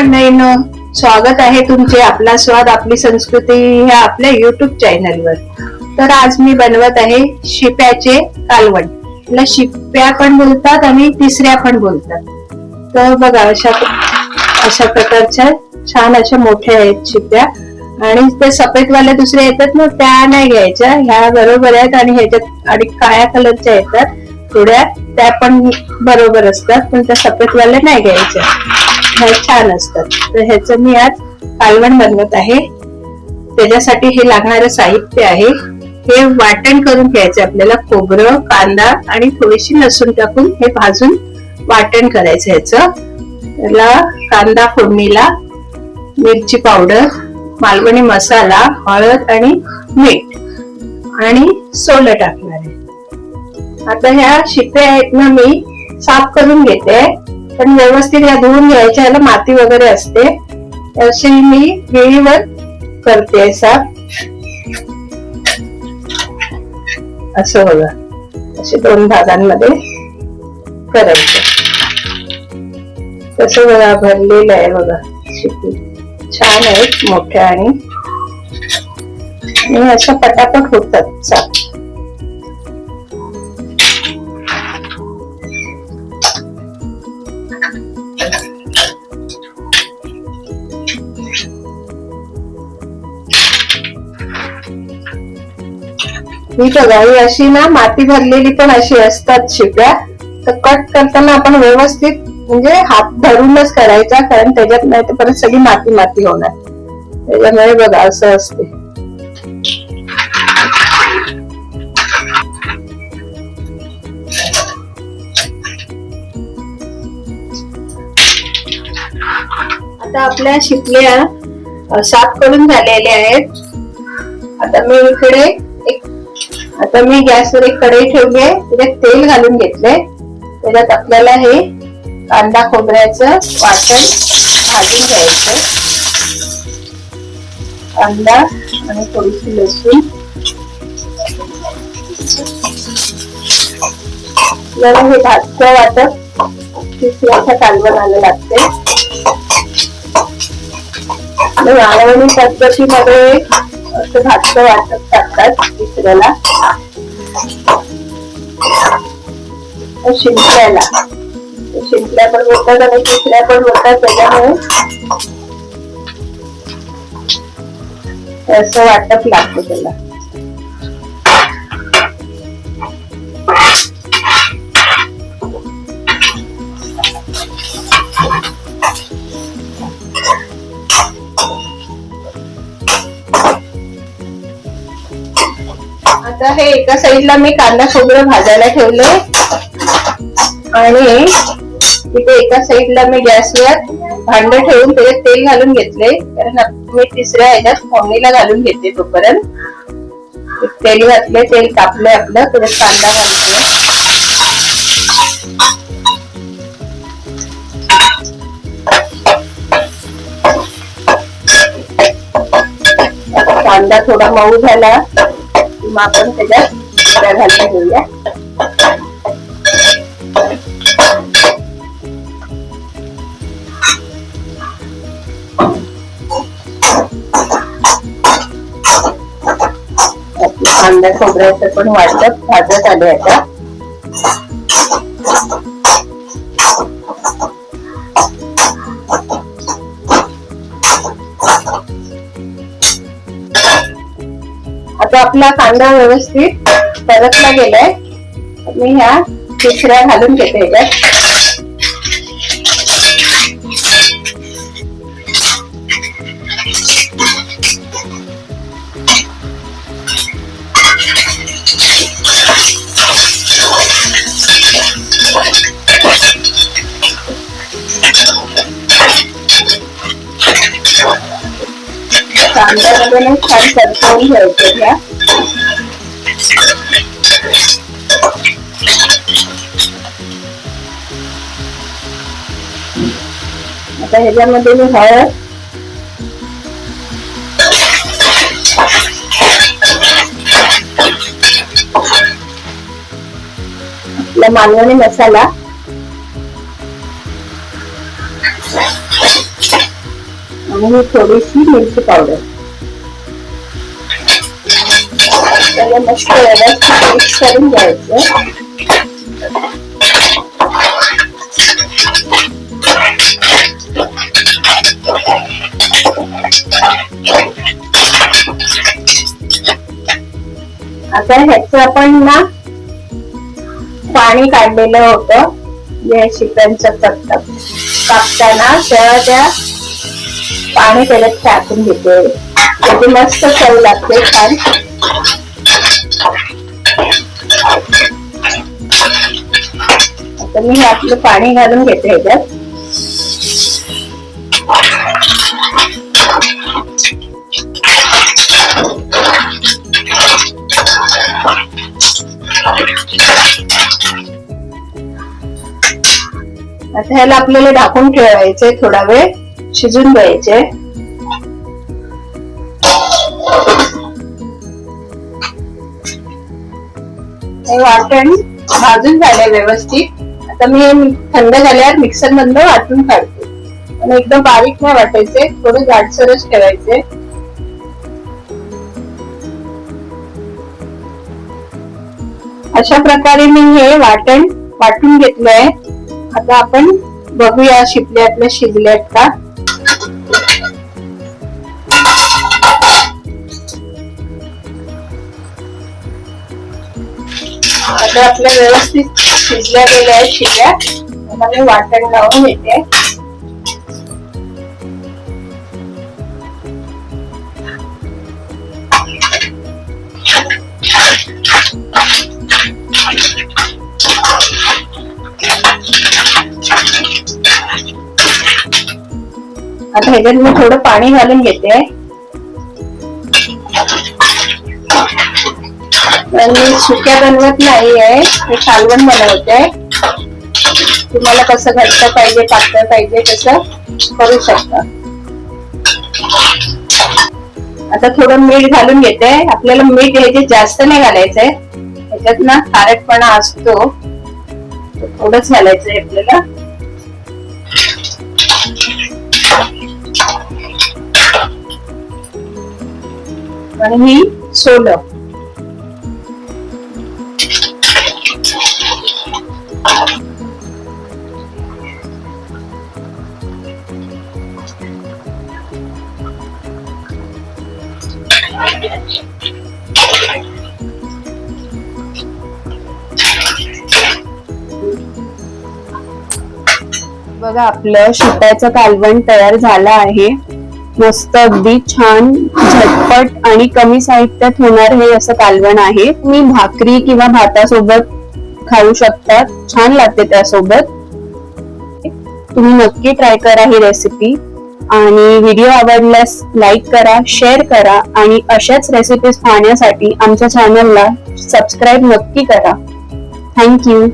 मंडळींनो, स्वागत आहे तुमचे आपला स्वाद आपली संस्कृती ह्या आपल्या युट्यूब चॅनलवर। तर आज मी बनवत आहे शिप्याचे कालवण। याला शिप्या पण बोलतात आणि तिसऱ्या पण बोलतात। तर बघा अशा प्रकारच्या छान अशा मोठ्या आहेत शिप्या, आणि ते सफेद वाले दुसरे येतात ना त्या नाही घ्यायच्या, ह्या बरोबर आहेत। आणि ह्याच्यात आणि काळ्या कलरच्या येतात थोड्या, त्या पण बरोबर असतात, पण त्या सफेद वाले नाही घ्यायच्या, ह्या छान असतात। तर ह्याचं मी आज कालवण बनवत आहे। त्याच्यासाठी हे लागणारं साहित्य आहे, हे वाटण करून घ्यायचं आपल्याला। खोबरं, कांदा आणि थोडीशी लसूण टाकून हे भाजून वाटण करायचं। ह्याचं त्याला कांदा फोडणीला, मिरची पावडर, मालवणी मसाला, हळद आणि मीठ आणि सोलं टाकणार आहे। आता ह्या शिप्या आहेत ना मी साफ करून घेते, पण व्यवस्थित या धुवून घ्यायच्या, याला माती वगैरे असते, अशी मी वेळीवर करते साफ। असं बघा, असे दोन भागांमध्ये करायचं। तसं बघा भरलेलं आहे बघा, शिपी छान आहेत मोठ्या आणि अशा पटापट होतात साफ। ही बघा, ही अशी ना माती भरलेली पण अशी असतात शिप्या, तर कट करताना आपण व्यवस्थित म्हणजे हात धरूनच करायचा, कारण त्याच्यात नाही तर परत सगळी माती माती होणार, त्याच्यामुळे बघा असं असते। आता आपल्या शिपल्या साफ करून झालेल्या आहेत। आता मी गॅसवर एक कढई ठेवली आहे, त्याच्यात तेल घालून घेतलंय। त्याच्यात आपल्याला हे कांदा खोबऱ्याचं वाटण भाजून घ्यायचं। कांदा आणि थोडीशी लसूण, जरा हे भाजतं वाटप तिसऱ्याच्या कालवणाला लागते। मालवणी पद्धतीमध्ये असं भाजतं वाटप टाकतात तिसऱ्याला, शिंपल्या पण बोलतात आणि तिसऱ्या पण बोलतात, त्याच्यामुळे असं वाटप लागतं त्याला। आता हे एका साईडला मी कांदा खोबरं भाजायला ठेवले, आणि इथे एका साईडला मी गॅसवर भांड ठेवून त्याच्यात तेल घालून घेतले, कारण मी तिसऱ्या ह्याच्यात फोडणीला घालून घेते। तोपर्यंत तेल घातले, तेल तापले आपलं, त्याच्यात कांदा घातले। कांदा थोडा मऊ झाला मग आपण त्याच्यात शिप्या घालून घेऊया। कांदा खोबऱ्याचं पण वाटप भाजत आले आता। आता आपला कांदा व्यवस्थित परतला गेलाय, मी ह्या तिसऱ्या घालून घेते ह्याच्यात। कांद्यामध्ये छान परतवून घ्यायचं ह्या। आता ह्याच्यामध्ये मी हळद, आपला मालवणी मसाला, आणि थोडीशी मिरची पावडर. त्याला मस्त व्यवस्थित मिक्स करून घ्यायचं. आता ह्याचं आपण ना पाणी काढलेलं होतं या शिप्यांचं कापताना, त्या पाणी त्याच्यात टाकून घेते. त्याची मस्त चव लागते छान. आता मी आपलं पाणी घालून घेते ह्याच्यात. आता ह्याला आपल्याला ढाकून ठेवायचे, थोडा वेळ शिजून द्यायचे. हे वाटण भाजून झालंय व्यवस्थित. आता मी थंड झाल्यावर मिक्सर मधून वाटून काढते. आणि एकदम बारीक नाही वाटायचे, थोडं जाडसरच ठेवायचे. अशा प्रकारे मी हे वाटण वाटून घेतलंय. आता आपण बघूया शिपल्यातल्या शिजल्यात का. आता आपल्या व्यवस्थित शिजल्या गेल्या आहेत शिप्या. आता मी वाटण लावून घेते. आता ह्याच्यात मी थोडं पाणी घालून घेते. मी सुक्या बनवत नाहीये, हे कालवण बनवते. तुम्हाला कसं घट्ट पाहिजे पातळ पाहिजे तसं करू शकता. आता थोडं मीठ घालून घेते. आपल्याला मीठ ह्याच्यात जास्त नाही घालायचंय, ह्याच्यात ना खारटपणा असतो, थोडंच घालायचंय आपल्याला. आणि ही सोलं. बघा आपलं शिप्याचं कालवण तयार झालं आहे. मस्त अगदी छान झटपट आणि कमी साहित्यात होणार हे असं कालवण आहे. तुम्ही भाकरी किंवा भातासोबत खाऊ शकता, छान लागते त्यासोबत. तुम्ही नक्की ट्राय करा ही रेसिपी. आणि व्हिडिओ आवडल्यास लाईक करा, शेअर करा आणि अशाच रेसिपीज पाहण्यासाठी आमच्या चॅनलला सबस्क्राईब नक्की करा. थँक्यू.